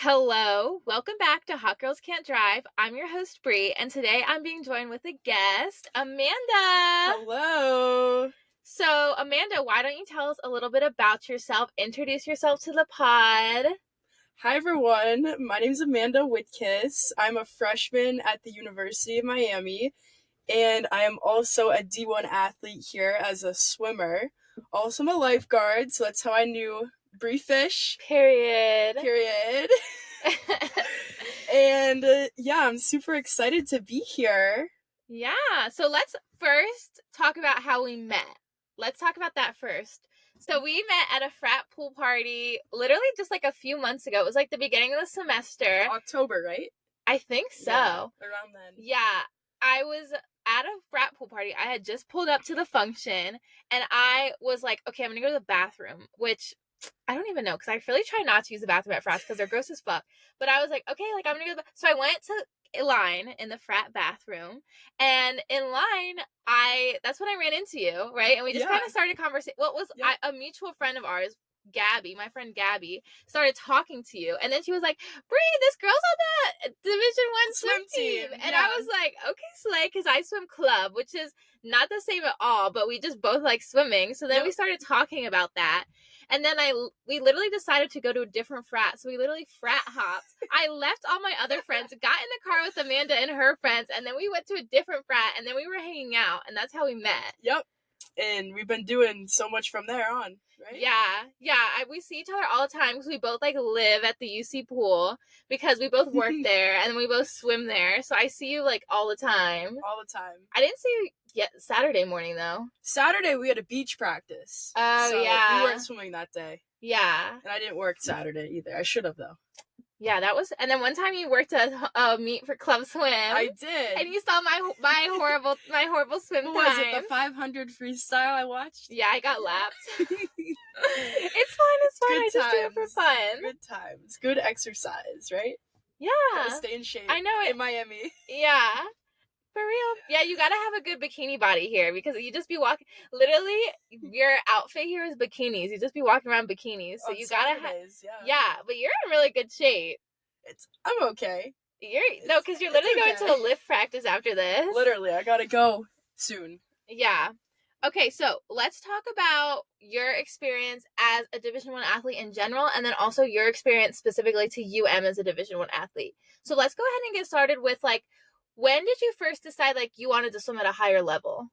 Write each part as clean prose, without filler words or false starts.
Hello, welcome back to Hot Girls Can't Drive. I'm your host, Bree, and today I'm being joined with a guest, Amanda. Hello. So, Amanda, why don't you tell us a little bit about yourself? Introduce yourself to the pod. Hi, everyone. My name is Amanda Witkus. I'm a freshman at the University of Miami, and I am also a D1 athlete here as a swimmer. Also, I'm a lifeguard, so that's how I knew Bree Fish. Period. And yeah, I'm super excited to be here. Yeah, so let's first talk about how we met. Let's talk about that first. So we met at a frat pool party literally just like a few months ago. It was like the beginning of the semester. October, right? I think so. Yeah, around then. Yeah, I was at a frat pool party. I had just pulled up to the function and I was like, okay, I'm gonna go to the bathroom, which I don't even know because I really try not to use the bathroom at frats because they're gross as fuck. But I was like, okay, like I'm gonna go to the so I went to a line in the frat bathroom, and in line that's when I ran into you, right? And we just kind of started conversing. Well, it was a mutual friend of ours, Gabby, my friend Gabby, started talking to you, and then she was like, Bree, this girl's on the Division 1 swim team. And I was like, okay, slay, because I swim club, which is not the same at all, but we just both like swimming. So then we started talking about that. And then we literally decided to go to a different frat. So we literally frat hopped. I left all my other friends, got in the car with Amanda and her friends, and then we went to a different frat, and then we were hanging out, and that's how we met. Yep. And we've been doing so much from there on, right? Yeah. We see each other all the time because we both like live at the UC pool because we both work there and we both swim there. So I see you like all the time. All the time. I didn't see you yet Saturday morning though. Saturday we had a beach practice. Oh, so yeah. we weren't swimming that day. Yeah. And I didn't work Saturday either. I should have though. Yeah, that was, and then one time you worked a meet for Club Swim. I did. And you saw my horrible swim time. What was it, the 500 freestyle I watched? Yeah, I got lapped. It's fine. I just do it for fun. Good times. Good exercise, right? Yeah. Gotta stay in shape. I know it. In Miami. Yeah. For real. Yeah, you gotta have a good bikini body here because you just be walking. Literally, your outfit here is bikinis. You just be walking around bikinis. So you gotta have. Yeah, but you're in really good shape. I'm okay. Because you're literally going to a lift practice after this. Literally, I gotta go soon. Yeah. Okay, so let's talk about your experience as a Division I athlete in general, and then also your experience specifically to UM as a Division I athlete. So let's go ahead and get started with like, when did you first decide like you wanted to swim at a higher level?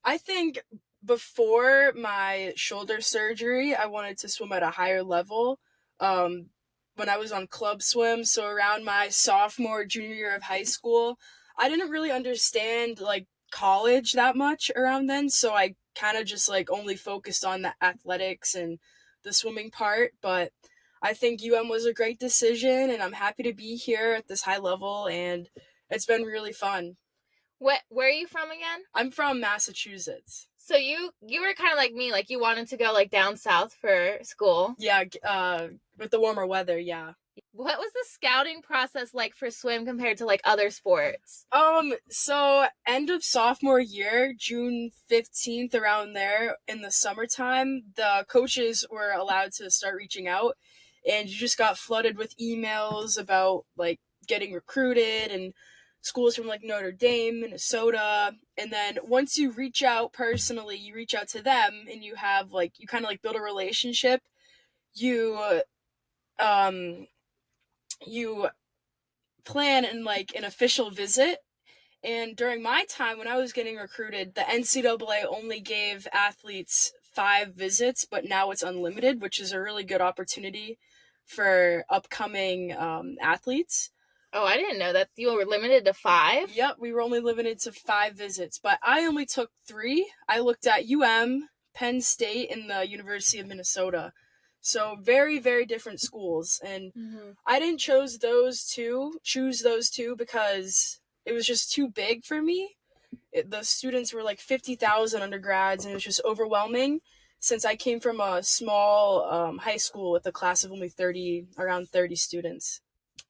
I think before my shoulder surgery, I wanted to swim at a higher level. When I was on club swim, so around my sophomore, junior year of high school, I didn't really understand like college that much around then, so I kind of just like only focused on the athletics and the swimming part. But I think UM was a great decision, and I'm happy to be here at this high level, and it's been really fun. Where are you from again? I'm from Massachusetts. So you were kind of like me, like you wanted to go like down south for school. Yeah, with the warmer weather, yeah. What was the scouting process like for swim compared to like other sports? So end of sophomore year, June 15th, around there in the summertime, the coaches were allowed to start reaching out, and you just got flooded with emails about like getting recruited and schools from like Notre Dame, Minnesota. And then once you reach out personally, you reach out to them and you have like, you kind of like build a relationship. You plan in like an official visit. And during my time when I was getting recruited, the NCAA only gave athletes 5 visits, but now it's unlimited, which is a really good opportunity for upcoming athletes. Oh, I didn't know that you were limited to 5. Yep, we were only limited to 5 visits, but I only took 3. I looked at UM, Penn State, and the University of Minnesota. So very, very different schools, and I didn't choose those two because it was just too big for me. The students were like 50,000 undergrads, and it was just overwhelming since I came from a small high school with a class of only around 30 students.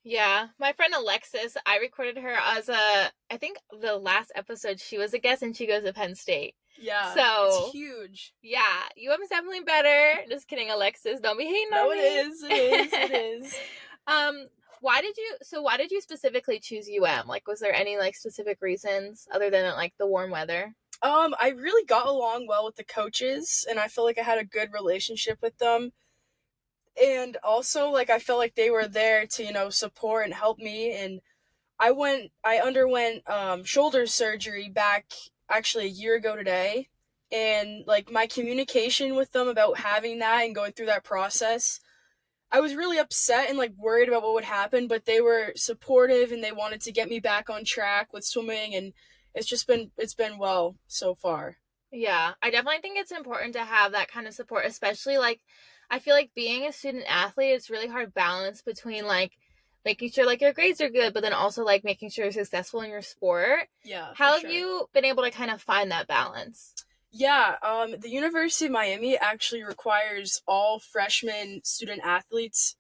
Yeah, my friend Alexis, I recorded her as I think the last episode she was a guest, and she goes to Penn State. Yeah, so it's huge. Yeah, UM is definitely better. Just kidding, Alexis. Don't be hating on me. No, it is. Why did you specifically choose UM? Like, was there any like specific reasons other than like the warm weather? I really got along well with the coaches, and I feel like I had a good relationship with them. And also, like, I felt like they were there to, support and help me. And I underwent shoulder surgery back actually a year ago today. And, like, my communication with them about having that and going through that process, I was really upset and, like, worried about what would happen, but they were supportive and they wanted to get me back on track with swimming. And it's been well so far. Yeah, I definitely think it's important to have that kind of support, especially like I feel like being a student athlete, it's really hard balance between like making sure like your grades are good, but then also like making sure you're successful in your sport. Yeah, for How have sure. you been able to kind of find that balance? Yeah, the University of Miami actually requires all freshman student athletes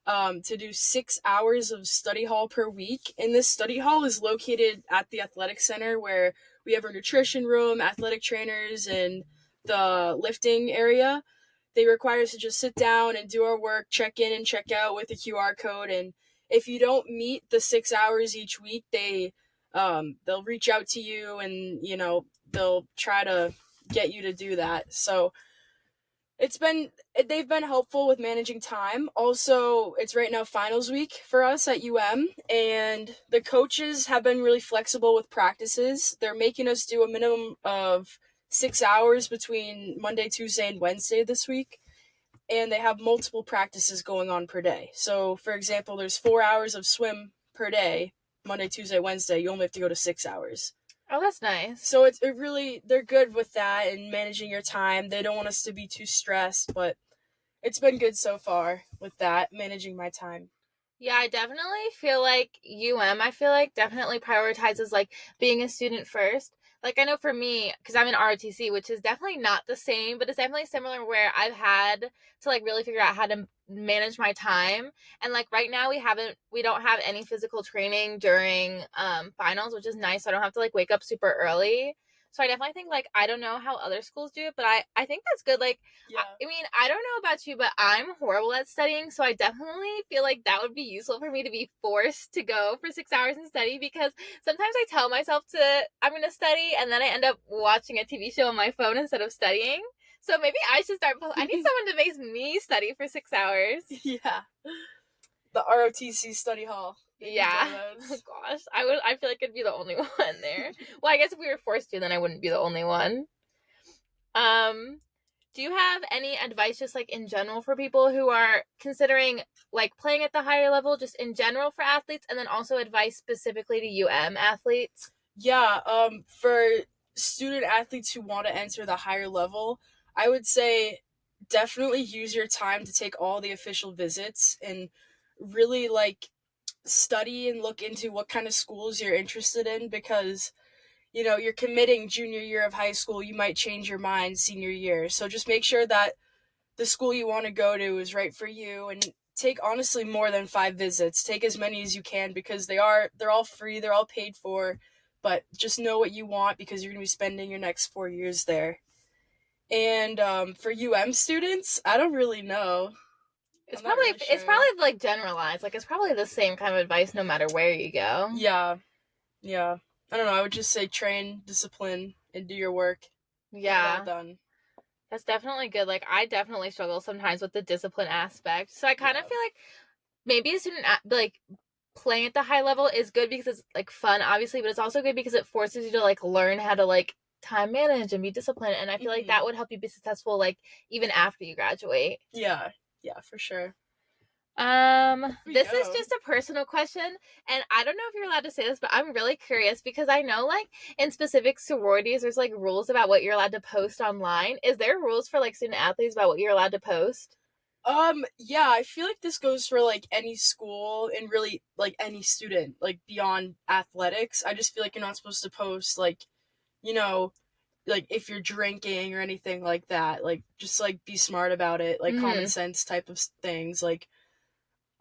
to do 6 hours of study hall per week. And this study hall is located at the athletic center where we have our nutrition room, athletic trainers, and the lifting area. They require us to just sit down and do our work, check in and check out with a QR code. And if you don't meet the 6 hours each week, they'll reach out to you and they'll try to get you to do that. So they've been helpful with managing time. Also, it's right now finals week for us at UM, and the coaches have been really flexible with practices. They're making us do a minimum of 6 hours between Monday, Tuesday, and Wednesday this week, and they have multiple practices going on per day. So, for example, there's 4 hours of swim per day, Monday, Tuesday, Wednesday. You only have to go to 6 hours. Oh, that's nice. So it really, they're good with that and managing your time. They don't want us to be too stressed, but it's been good so far with that, managing my time. Yeah, I definitely feel like I feel like definitely prioritizes like being a student first. Like I know for me, because I'm in ROTC, which is definitely not the same, but it's definitely similar where I've had to like really figure out how to manage my time. And like right now we don't have any physical training during finals, which is nice. So I don't have to like wake up super early. So I definitely think like I don't know how other schools do it, but I think that's good. Like Yeah. I mean, I don't know about you, but I'm horrible at studying, so I definitely feel like that would be useful for me to be forced to go for 6 hours and study because sometimes I tell myself I'm going to study and then I end up watching a TV show on my phone instead of studying. So maybe I should I need someone to make me study for 6 hours. Yeah. The ROTC study hall. Yeah. Oh gosh. I feel like I'd be the only one there. Well, I guess if we were forced to, then I wouldn't be the only one. Do you have any advice just like in general for people who are considering like playing at the higher level just in general for athletes and then also advice specifically to UM athletes? Yeah, for student athletes who want to enter the higher level, I would say definitely use your time to take all the official visits and really like study and look into what kind of schools you're interested in because you're committing junior year of high school, you might change your mind senior year. So just make sure that the school you want to go to is right for you and take honestly more than 5 visits. Take as many as you can because they're all free, they're all paid for, but just know what you want because you're going to be spending your next 4 years there. And for UM students, I don't really know. It's probably like generalized. Like it's probably the same kind of advice no matter where you go. Yeah. Yeah. I don't know. I would just say train, discipline, and do your work. Yeah. Get it all done. That's definitely good. Like I definitely struggle sometimes with the discipline aspect. So I kind of feel like maybe a student like playing at the high level is good because it's like fun, obviously, but it's also good because it forces you to like learn how to like time manage and be disciplined. And I feel like that would help you be successful like even after you graduate. Yeah. Yeah, for sure. This is just a personal question, and I don't know if you're allowed to say this, but I'm really curious because I know like in specific sororities there's like rules about what you're allowed to post online. Is there rules for like student athletes about what you're allowed to post? Yeah, I feel like this goes for like any school and really like any student, like beyond athletics. I just feel like you're not supposed to post like, like if you're drinking or anything like that. Like just like be smart about it, like common sense type of things. Like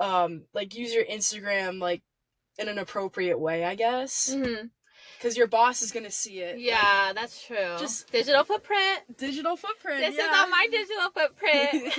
use your Instagram like in an appropriate way, I guess. Because your boss is gonna see it. Yeah, like, that's true. Just digital footprint. Digital footprint. This is on my digital footprint.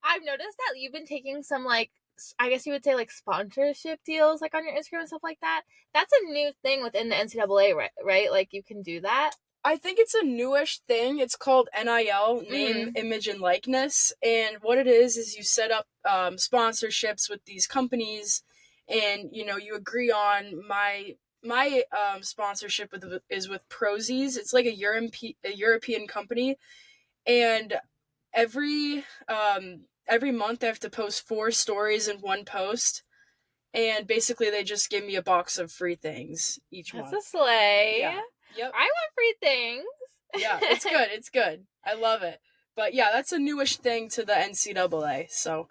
I've noticed that you've been taking some, like, I guess you would say, like, sponsorship deals, like, on your Instagram and stuff like that. That's a new thing within the NCAA, right? Like, you can do that. I think it's a newish thing. It's called NIL, name, image, and likeness. And what it is you set up sponsorships with these companies, and you agree on my sponsorship is with Prozis. It's like a European company, and every month I have to post 4 stories in one post, and basically they just give me a box of free things each month. That's a slay. Yeah. Yep. I want free things. Yeah, it's good. It's good. I love it. But yeah, that's a newish thing to the NCAA. So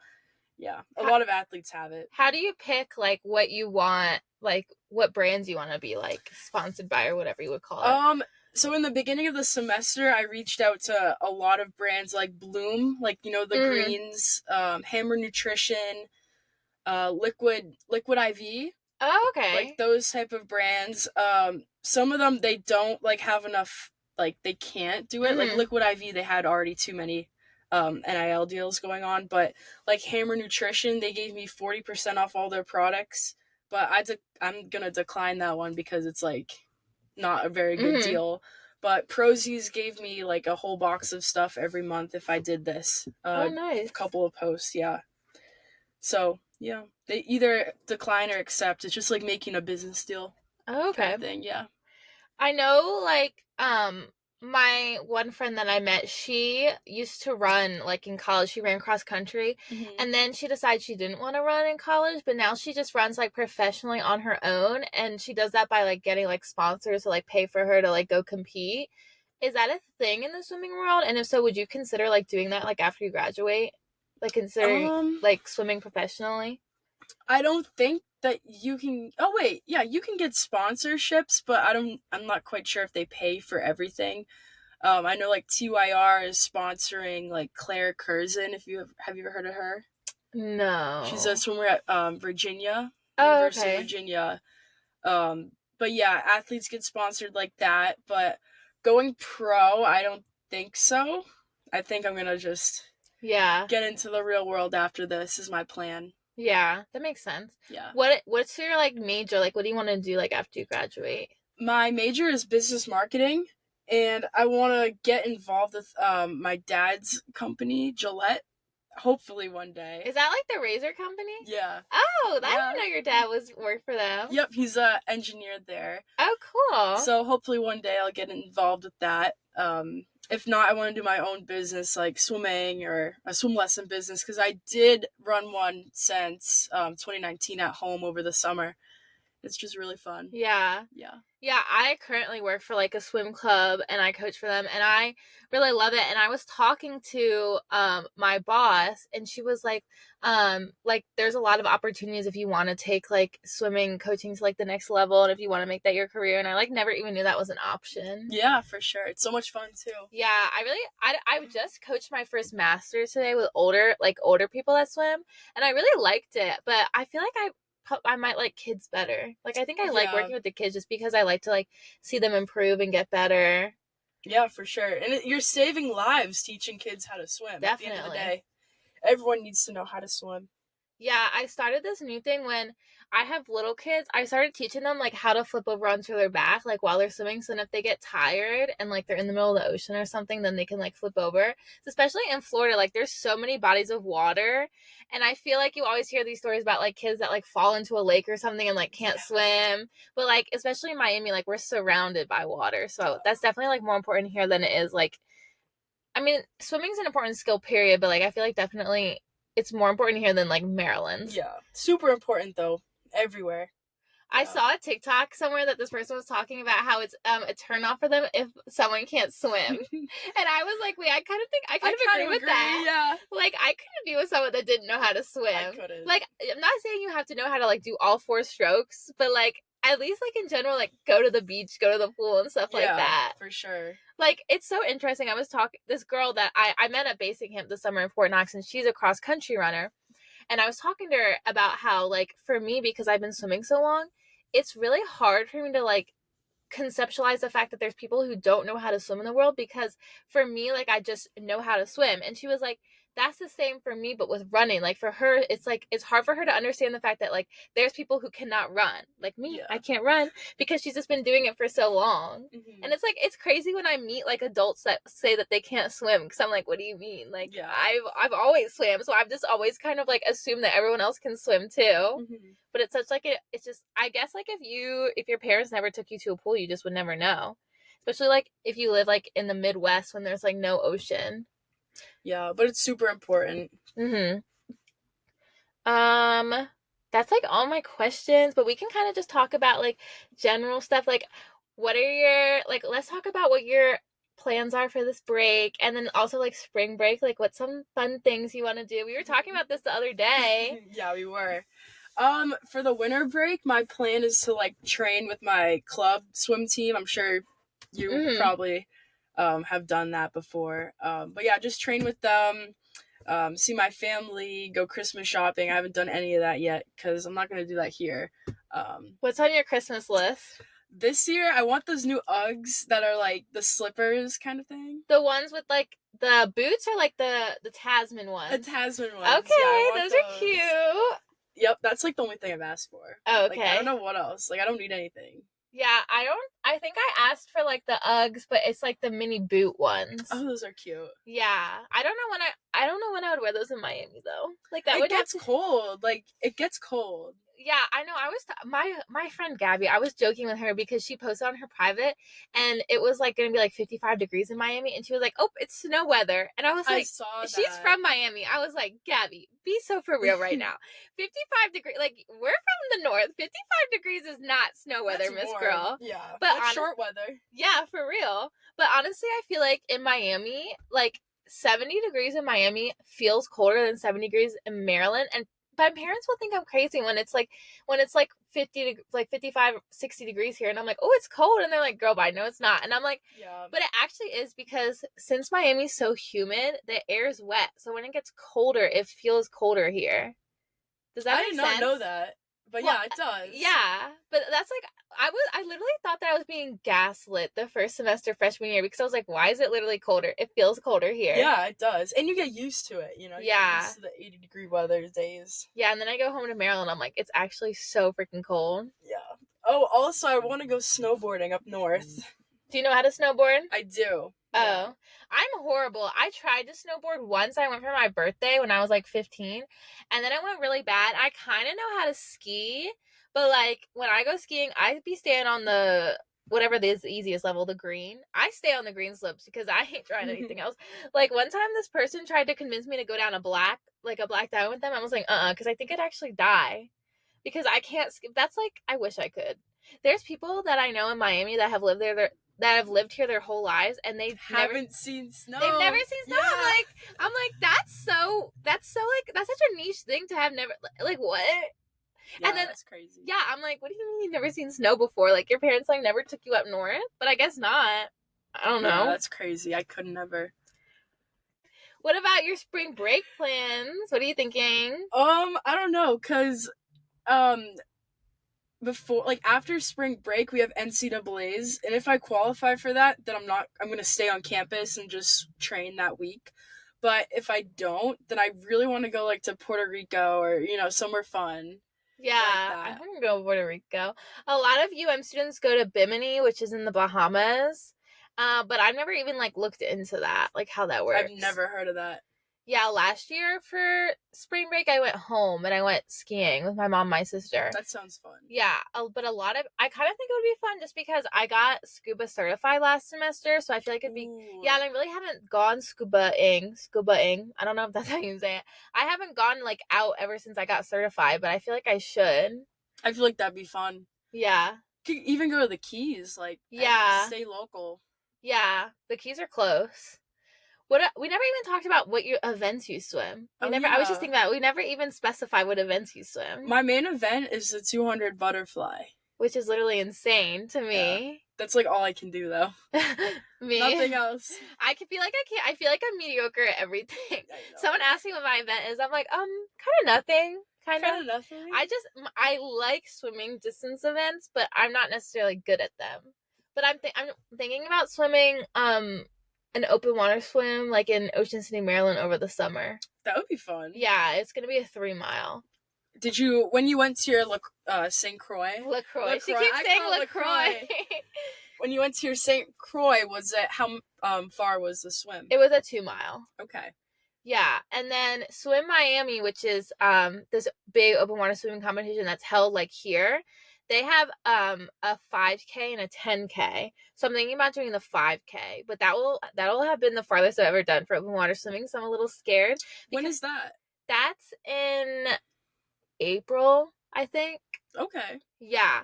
yeah, a lot of athletes have it. How do you pick, like, what you want, like, what brands you want to be, like, sponsored by or whatever you would call it? So in the beginning of the semester, I reached out to a lot of brands like Bloom, like, the greens, Hammer Nutrition, Liquid IV. Oh, okay. Like those type of brands. Some of them, they don't, like, have enough, like, they can't do it. Like Liquid IV, they had already too many NIL deals going on, but like Hammer Nutrition, they gave me 40% off all their products, but I'm gonna decline that one because it's like not a very good deal. But Prozis gave me like a whole box of stuff every month if I did this. Oh, nice. A couple of posts, yeah. So yeah, they either decline or accept. It's just like making a business deal. Oh, okay. Kind of thing, yeah. I know, like, my one friend that I met, she used to run, like, in college. She ran cross country, and then she decided she didn't want to run in college, but now she just runs, like, professionally on her own, and she does that by, like, getting, like, sponsors to, like, pay for her to, like, go compete. Is that a thing in the swimming world? And if so, would you consider, like, doing that, like, after you graduate? Like, considering, like, swimming professionally? I don't think that you can. Oh wait, yeah, you can get sponsorships, but I'm not quite sure if they pay for everything. I know like TYR is sponsoring like Claire Curzon. If you have you ever heard of her? No. She's a swimmer at Virginia, University of Virginia. But yeah, athletes get sponsored like that. But going pro, I don't think so. I think I'm gonna just get into the real world after this. Is my plan. Yeah, that makes sense. Yeah. What's your, like, major? Like, what do you want to do, like, after you graduate? My major is business marketing, and I want to get involved with my dad's company, Gillette. Hopefully one day. Is that, like, the razor company? Yeah. Oh, I didn't know your dad worked for them. Yep, he's engineer there. Oh, cool. So hopefully one day I'll get involved with that. If not, I want to do my own business, like swimming or a swim lesson business, because I did run one since 2019 at home over the summer. It's just really fun. Yeah. I currently work for, like, a swim club, and I coach for them, and I really love it. And I was talking to my boss, and she was like, there's a lot of opportunities if you want to take, like, swimming coaching to, like, the next level, and if you want to make that your career. And I, like, never even knew that was an option. Yeah, for sure. It's so much fun too. Yeah, I just coached my first masters today with older people that swim, and I really liked it. But I feel like I might like kids better. Like, I think I like working with the kids just because I like to, like, see them improve and get better. Yeah, for sure. And you're saving lives teaching kids how to swim. Definitely. At the end of the day, everyone needs to know how to swim. Yeah, I started this new thing when I have little kids. I started teaching them, like, how to flip over onto their back, like, while they're swimming. So then if they get tired and, like, they're in the middle of the ocean or something, then they can, like, flip over. So especially in Florida, like, there's so many bodies of water. And I feel like you always hear these stories about, like, kids that, like, fall into a lake or something and, like, can't swim. But, like, especially in Miami, like, we're surrounded by water. So that's definitely, like, more important here than it is, like, I mean, swimming's an important skill, period. But, like, I feel like definitely it's more important here than, like, Maryland. Yeah. Super important, though. Everywhere. I saw a TikTok somewhere that this person was talking about how it's a turnoff for them if someone can't swim. And I was like, wait, I kind of agree with that. Yeah. Like, I couldn't be with someone that didn't know how to swim. I couldn't. Like, I'm not saying you have to know how to, like, do all 4 strokes, but, like, at least, like, in general, like, go to the beach, go to the pool and stuff like that. For sure. Like, it's so interesting. I was talking, this girl that I met at Basic Camp this summer in Fort Knox, and she's a cross country runner. And I was talking to her about how, like, for me, because I've been swimming so long, it's really hard for me to, like, conceptualize the fact that there's people who don't know how to swim in the world, because for me, like, I just know how to swim. And she was like, that's the same for me, but with running. Like for her, it's like it's hard for her to understand the fact that like there's people who cannot run. Like me, I Yeah. can't run because she's just been doing it for so long. And it's like it's crazy when I meet like adults that say that they can't swim because I'm like, what do you mean? Like Yeah. I've always swam, so I've just always kind of like assumed that everyone else can swim too. But it's such like it's just I guess like if your parents never took you to a pool, you just would never know. Especially like if you live like in the Midwest when there's like no ocean. Yeah, but it's super important. Mhm. That's like all my questions, but we can kind of just talk about like general stuff. Like, what are your like? Let's talk about what your plans are for this break, and then also like spring break. Like, what's some fun things you want to do? We were talking about this the other day. Yeah, we were. For the winter break, my plan is to like train with my club swim team. I'm sure you probably have done that before. But yeah, just train with them. See my family, go Christmas shopping. I haven't done any of that yet because I'm not gonna do that here. What's on your Christmas list? This year, I want those new Uggs that are like the slippers kind of thing. The ones with like the boots or like the Tasman ones? The Tasman ones. Okay, yeah, those are cute. Yep, that's like the only thing I've asked for. Oh, okay. Like, I don't know what else. Like, I don't need anything. Yeah, I think I asked for like the Uggs, but it's like the mini boot ones. Oh, those are cute. Yeah. I don't know when I would wear those in Miami though. Like that It would gets cold. Like, it gets cold. Yeah, I know. My friend Gabby, I was joking with her because she posted on her private and it was like going to be like 55 degrees in Miami and she was like, "Oh, it's snow weather." And I was like, she's from Miami. I was like, "Gabby, be so for real right now. 55 degrees, like we're from the north. 55 degrees is not snow weather, Miss Girl." Yeah. But that's short weather. Yeah, for real. But honestly, I feel like in Miami, like 70 degrees in Miami feels colder than 70 degrees in Maryland, and my parents will think I'm crazy when it's like 50 to like 55 60 degrees here and I'm like, "Oh, it's cold." And they're like, "Girl, but I know it's not." And I'm like, yeah, but it actually is because since Miami's so humid, the air is wet. So when it gets colder, it feels colder here. Does that make sense? I did not know that. But well, yeah, it does. Yeah. But that's like I literally thought that I was being gaslit the first semester freshman year because I was like, why is it literally colder? It feels colder here. Yeah, it does. And you get used to it, you know? Yeah. You get used to the 80-degree weather days. Yeah, and then I go home to Maryland, I'm like, it's actually so freaking cold. Yeah. Oh, also, I want to go snowboarding up north. Do you know how to snowboard? I do. Yeah. Oh, I'm horrible. I tried to snowboard once. I went for my birthday when I was like 15, and then it went really bad. I kind of know how to ski, but like when I go skiing, I be staying on the whatever is the easiest level, the green. I stay on the green slopes because I ain't trying anything else. Like one time, this person tried to convince me to go down a black diamond with them. I was like, because I think I'd actually die because I can't skip. That's like I wish I could. There's people that I know in Miami that have lived there. That have lived here their whole lives and they haven't seen snow. They've never seen snow. Yeah. I'm like that's like that's such a niche thing to have never like what? Yeah, and then that's crazy. Yeah, I'm like, what do you mean you've never seen snow before? Like your parents like never took you up north? But I guess not. I don't know. Yeah, that's crazy. I could never. What about your spring break plans? What are you thinking? I don't know, cause before like after spring break we have NCAAs, and if I qualify for that, then I'm gonna stay on campus and just train that week. But if I don't, then I really want to go like to Puerto Rico or somewhere fun. Yeah, like I want to go to Puerto Rico. A lot of UM students go to Bimini, which is in the Bahamas, but I've never even like looked into that, like how that works. I've never heard of that. Yeah, last year for spring break, I went home and I went skiing with my mom and my sister. That sounds fun. Yeah, but I kind of think it would be fun just because I got scuba certified last semester, so I feel like it'd be, yeah, and I really haven't gone scuba-ing. I don't know if that's how you say it. I haven't gone, like, out ever since I got certified, but I feel like I should. I feel like that'd be fun. Yeah. You could even go to the Keys, like, yeah, stay local. Yeah, the Keys are close. We never even talked about what your events you swim. I was just thinking about it. We never even specified what events you swim. My main event is the 200 butterfly, which is literally insane to me. Yeah. That's like all I can do though. Me, nothing else. I feel like I'm mediocre at everything. Someone asked me what my event is. I'm like, kind of nothing. Kind of nothing. I like swimming distance events, but I'm not necessarily good at them. But I'm thinking about swimming an open water swim like in Ocean City, Maryland over the summer. That would be fun. Yeah, it's gonna be a 3 mile. Did you, when you went to your St. Croix? LaCroix. She keeps saying LaCroix. When you went to your St. Croix, was it, how far was the swim? It was a 2 mile. Okay. Yeah, and then Swim Miami, which is this big open water swimming competition that's held like here. They have a 5K and a 10K. So I'm thinking about doing the 5K, but that'll have been the farthest I've ever done for open water swimming, so I'm a little scared. When is that? That's in April, I think. Okay. Yeah.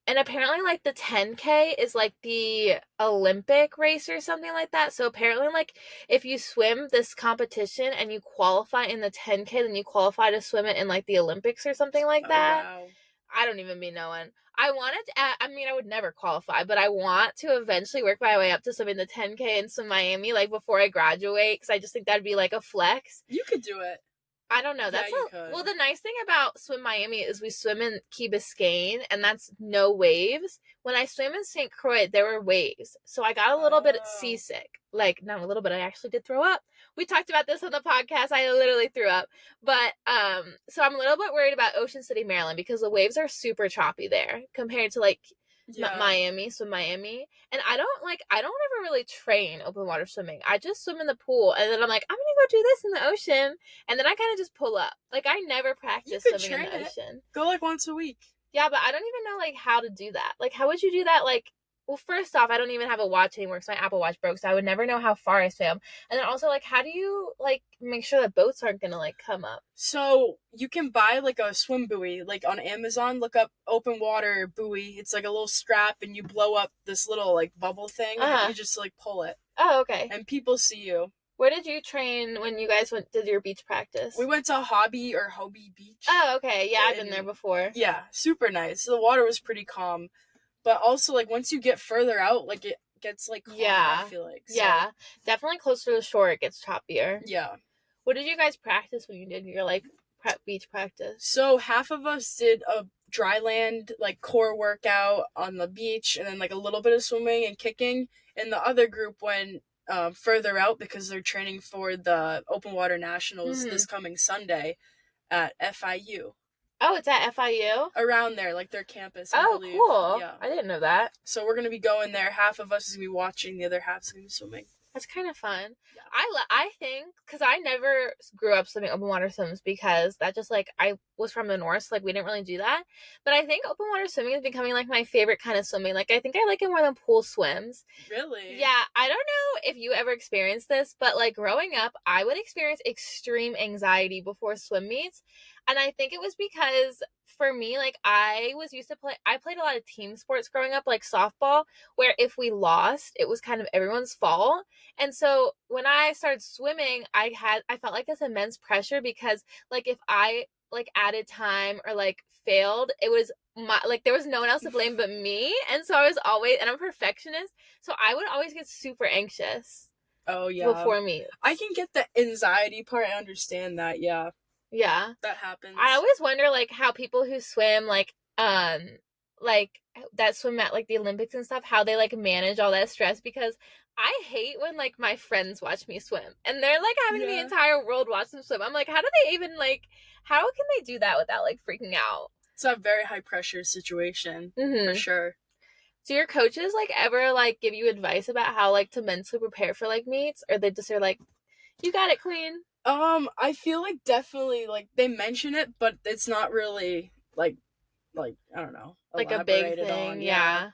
And apparently, like, the 10K is, like, the Olympic race or something like that. So apparently, like, if you swim this competition and you qualify in the 10K, then you qualify to swim it in, like, the Olympics or something like that. Wow. I don't even be knowing. I would never qualify, but I want to eventually work my way up to swim in the 10K in Swim Miami, like, before I graduate, because I just think that'd be, like, a flex. You could do it. I don't know. Well, the nice thing about Swim Miami is we swim in Key Biscayne, and that's no waves. When I swam in St. Croix, there were waves, so I got a little bit seasick. Like, not a little bit, I actually did throw up. We talked about this on the podcast. I literally threw up. But so I'm a little bit worried about Ocean City, Maryland, because the waves are super choppy there compared to like Miami, Swim Miami. And I don't ever really train open water swimming. I just swim in the pool, and then I'm like, I'm gonna go do this in the ocean, and then I kind of just pull up. Like, I never practice swimming in the ocean. Go like once a week. Yeah, but I don't even know like how to do that. Like, how would you do that? Like, well, first off, I don't even have a watch anymore because my Apple Watch broke, so I would never know how far I swam. And then also, like, how do you like make sure that boats aren't gonna like come up? So you can buy like a swim buoy, like on Amazon. Look up open water buoy. It's like a little strap, and you blow up this little like bubble thing. And you just like pull it. Oh, okay. And people see you. Where did you train when you guys did your beach practice? We went to Hobby Beach. Oh, okay. Yeah, I've been there before. Yeah, super nice. The water was pretty calm. But also, like, once you get further out, like, it gets, like, calm, I feel like. So. Yeah, definitely closer to the shore, it gets choppier. Yeah. What did you guys practice when you did your, like, beach practice? So, half of us did a dry land, like, core workout on the beach, and then, like, a little bit of swimming and kicking. And the other group went further out because they're training for the Open Water Nationals this coming Sunday at FIU. Oh, it's at FIU? Around there, like their campus, I believe. Cool. Yeah. I didn't know that. So we're going to be going there. Half of us is going to be watching, the other half is going to be swimming. That's kind of fun. Yeah. I think, because I never grew up swimming open water swims because that just, like, I was from the north, so, like, we didn't really do that. But I think open water swimming is becoming, like, my favorite kind of swimming. Like, I think I like it more than pool swims. Really? Yeah. I don't know if you ever experienced this, but, like, growing up, I would experience extreme anxiety before swim meets. And I think it was because, for me, like, I played a lot of team sports growing up, like softball, where if we lost, it was kind of everyone's fault. And so when I started swimming, I felt like this immense pressure because, like, if I, like, added time or, like, failed, it was there was no one else to blame but me. And so I was always, and I'm a perfectionist, so I would always get super anxious. Oh, yeah. Before meets. I can get the anxiety part. I understand that, yeah. Yeah. That happens. I always wonder, like, how people who swim, like, that swim at, like, the Olympics and stuff, how they, like, manage all that stress, because I hate when, like, my friends watch me swim, and they're, like, having the entire world watch them swim. I'm like, how do they even, like, how can they do that without, like, freaking out? It's a very high-pressure situation, for sure. Do your coaches, like, ever, like, give you advice about how, like, to mentally prepare for, like, meets, or they just are like, you got it, queen? I feel like definitely, like, they mention it, but it's not really, like, I don't know. Like a big thing, yeah.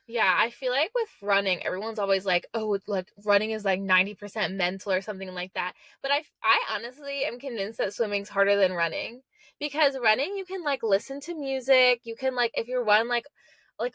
Yeah, I feel like with running, everyone's always like, oh, like, running is, like, 90% mental or something like that. But I honestly am convinced that swimming's harder than running. Because running, you can, like, listen to music. You can, like, if you run, like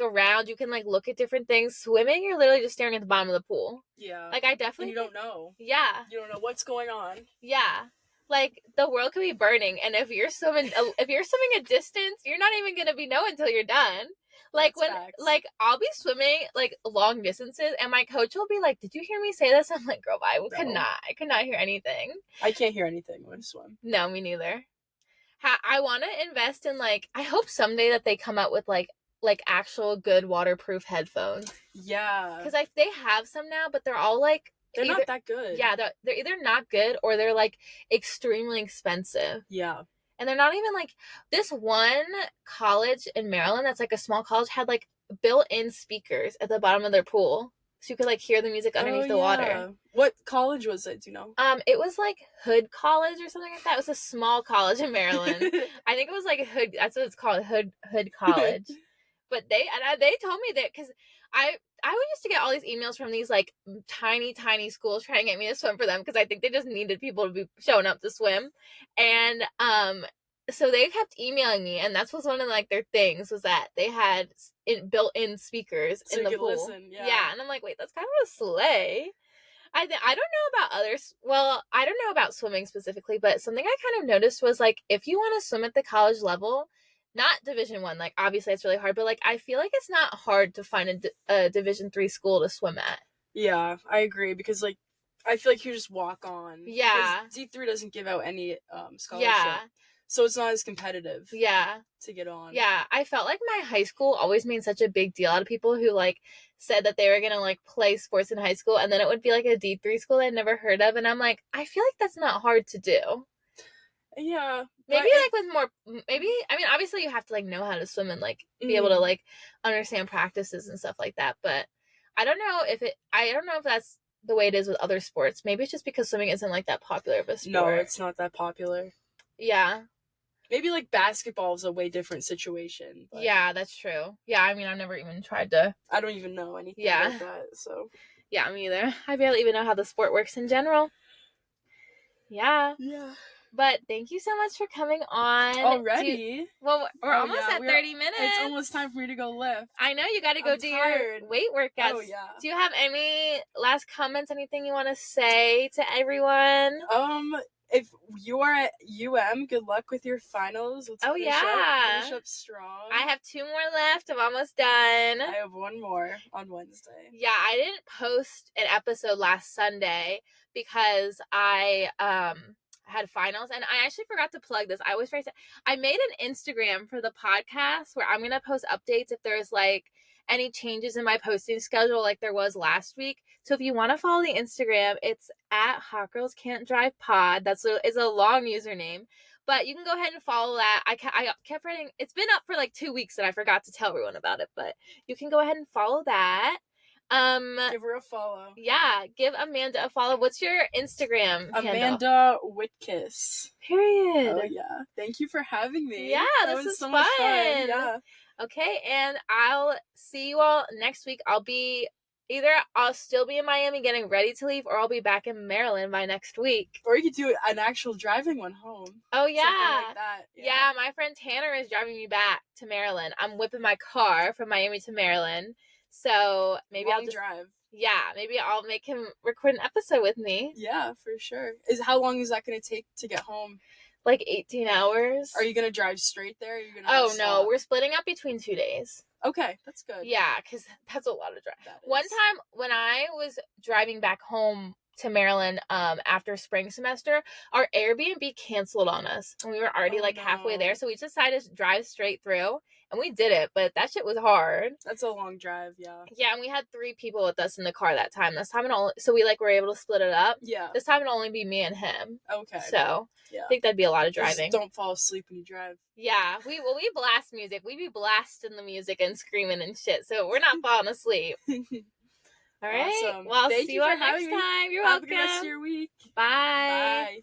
around, you can, like, look at different things. Swimming, you're literally just staring at the bottom of the pool. Yeah. Like, I definitely... And you don't know. Yeah. You don't know what's going on. Yeah. Like, the world could be burning, and if you're swimming a distance, you're not even gonna be know until you're done. Like, That's when facts. like, I'll be swimming, like, long distances, and my coach will be like, did you hear me say this? I'm like, girl, I could not hear anything. I can't hear anything when I swim. No, me neither. I want to invest in, like, I hope someday that they come out with, like, like actual good waterproof headphones. Yeah. Because they have some now, but they're all like They're either, not that good. Yeah, they're either not good or they're like extremely expensive. Yeah. And they're not even like, this one college in Maryland that's like a small college had like built-in speakers at the bottom of their pool, so you could like hear the music underneath the water. What college was it? Do you know? It was like Hood College or something like that. It was a small college in Maryland. I think it was like Hood. That's what it's called, Hood College. But they told me that because I used to get all these emails from these like tiny schools trying to get me to swim for them because I think they just needed people to be showing up to swim, and so they kept emailing me, and that's was one of like their things was that they had built-in speakers So in the you could pool. listen, yeah. And I'm like, wait, that's kind of a sleigh. I don't know about others. Well, I don't know about swimming specifically, but something I kind of noticed was like if you want to swim at the college level, not Division 1, like obviously it's really hard, but like I feel like it's not hard to find a Division 3 school to swim at. Yeah, I agree because like I feel like you just walk on. Yeah. Because D3 doesn't give out any scholarship. Yeah. So it's not as competitive. Yeah. To get on. Yeah, I felt like my high school always made such a big deal out of people who like said that they were gonna like play sports in high school, and then it would be like a D3 school I'd never heard of, and I'm like, I feel like that's not hard to do. Yeah. Maybe like with more, maybe, I mean, obviously you have to like know how to swim and like be able to like understand practices and stuff like that, but I don't know if that's the way it is with other sports. Maybe it's just because swimming isn't like that popular of a sport. No, it's not that popular. Yeah. Maybe like basketball is a way different situation. But yeah, that's true. Yeah, I mean, I've never even tried to. I don't even know anything about that, so. Yeah, me either. I barely even know how the sport works in general. Yeah. Yeah. But thank you so much for coming on. Already? Well, we're almost at 30 minutes. It's almost time for me to go lift. I know, you got to go do your weight workouts. Oh, yeah. Do you have any last comments, anything you want to say to everyone? If you are at UM, good luck with your finals. Let's finish up strong. I have 2 more left. I'm almost done. I have 1 more on Wednesday. Yeah, I didn't post an episode last Sunday because I had finals, and I actually forgot to plug this. I always forget. I made an Instagram for the podcast where I'm gonna post updates if there's like any changes in my posting schedule like there was last week. So if you want to follow the Instagram, it's at Hot Girls Can't Drive Pod. It's a long username, but you can go ahead and follow that. I kept writing. It's been up for like 2 weeks and I forgot to tell everyone about it, but you can go ahead and follow that. Give her a follow. Yeah, give Amanda a follow. What's your Instagram handle? Amanda Witkus. Period. Oh yeah. Thank you for having me. Yeah, that was so fun. Much fun. Yeah. Okay, and I'll see you all next week. I'll still be in Miami getting ready to leave, or I'll be back in Maryland by next week. Or you could do an actual driving one home. Oh, yeah. Something like that. Yeah, my friend Tanner is driving me back to Maryland. I'm whipping my car from Miami to Maryland. So maybe I'll drive. Yeah, maybe I'll make him record an episode with me. Yeah, for sure. How long is that going to take to get home? Like 18 hours. Are you going to drive straight there? Or are you gonna no, we're splitting up between 2 days. Okay, that's good. Yeah, because that's a lot of drive. One time when I was driving back home to Maryland after spring semester, our Airbnb canceled on us. And we were already halfway there. So we decided to drive straight through. And we did it, but that shit was hard. That's a long drive, yeah. Yeah, and we had 3 people with us in the car that time. This time so we were able to split it up. Yeah. This time it'll only be me and him. Okay. So yeah. I think that'd be a lot of driving. Just don't fall asleep when you drive. Yeah, we blast music. We be blasting the music and screaming and shit. So we're not falling asleep. All right. Awesome. Well, I'll see you all next time. You're welcome. Have a good rest of your week. Bye. Bye.